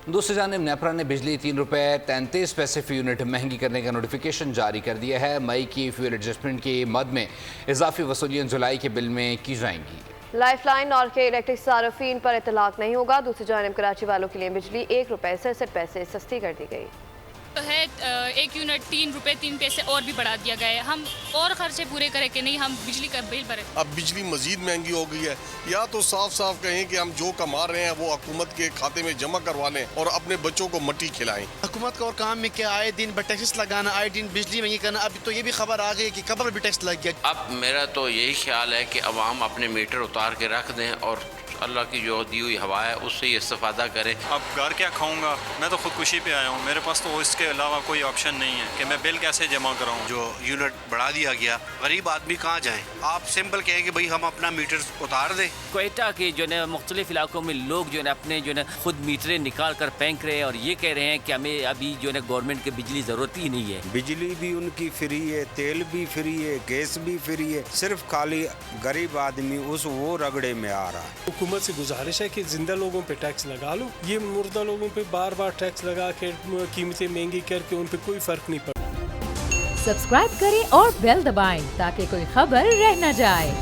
دوسری جانب نیپرا نے بجلی ₹3.33 فی یونٹ مہنگی کرنے کا نوٹیفیکیشن جاری کر دیا ہے۔ مئی کی فیول ایڈجسٹمنٹ کی مد میں اضافی وصولیاں جولائی کے بل میں کی جائیں گی۔ لائف لائن اور کے الیکٹرک صارفین پر اطلاق نہیں ہوگا۔ دوسری جانب کراچی والوں کے لیے بجلی ₹1.67 سستی کر دی گئی ہے۔ 1 یونٹ ₹3.03 اور بھی بڑھا دیا گیا ہے۔ ہم اور خرچے پورے کریں کہ نہیں ہم بجلی کا بل بھریں۔ اب بجلی مزید مہنگی ہو گئی ہے، یا تو صاف صاف کہیں کہ ہم جو کما رہے ہیں وہ حکومت کے کھاتے میں جمع کروا لیں اور اپنے بچوں کو مٹی کھلائیں۔ حکومت کا اور کام میں کیا آئے دن ٹیکس لگانا، آئے دن بجلی مہنگی کرنا۔ اب تو یہ بھی خبر آ گئی کہ قبر بھی ٹیکس لگ گیا۔ اب میرا تو یہی خیال ہے کہ عوام اپنے میٹر اتار کے رکھ دیں اور اللہ کی جو دی ہوئی ہوا ہے اس سے ہی استفادہ کریں۔ اب گھر کیا کھاؤں گا؟ میں تو خودکشی پہ آیا ہوں، میرے پاس تو اس کے علاوہ کوئی آپشن نہیں ہے کہ میں بل کیسے جمع کراؤں۔ جو یونٹ بڑھا دیا گیا، غریب آدمی کہاں جائیں؟ آپ سمپل کہیں کہ بھئی ہم اپنا میٹر اتار دیں۔ کوئٹہ کے جو ہے مختلف علاقوں میں لوگ جو ہے اپنے جو ہے خود میٹریں نکال کر پھینک رہے ہیں اور یہ کہہ رہے ہیں کہ ہمیں ابھی جو ہے گورنمنٹ کی بجلی ضرورت ہی نہیں ہے۔ بجلی بھی ان کی فری ہے، تیل بھی فری ہے، گیس بھی فری ہے، صرف خالی غریب آدمی وہ رگڑے میں آ رہا ہے۔ حکومت سے گزارش ہے کہ زندہ لوگوں پہ ٹیکس لگا لو، یہ مردہ لوگوں پہ بار بار ٹیکس لگا کے قیمتیں مہنگی کر کے ان پہ کوئی فرق نہیں پڑتا۔ سبسکرائب کریں اور بیل دبائیں تاکہ کوئی خبر رہ نہ جائے۔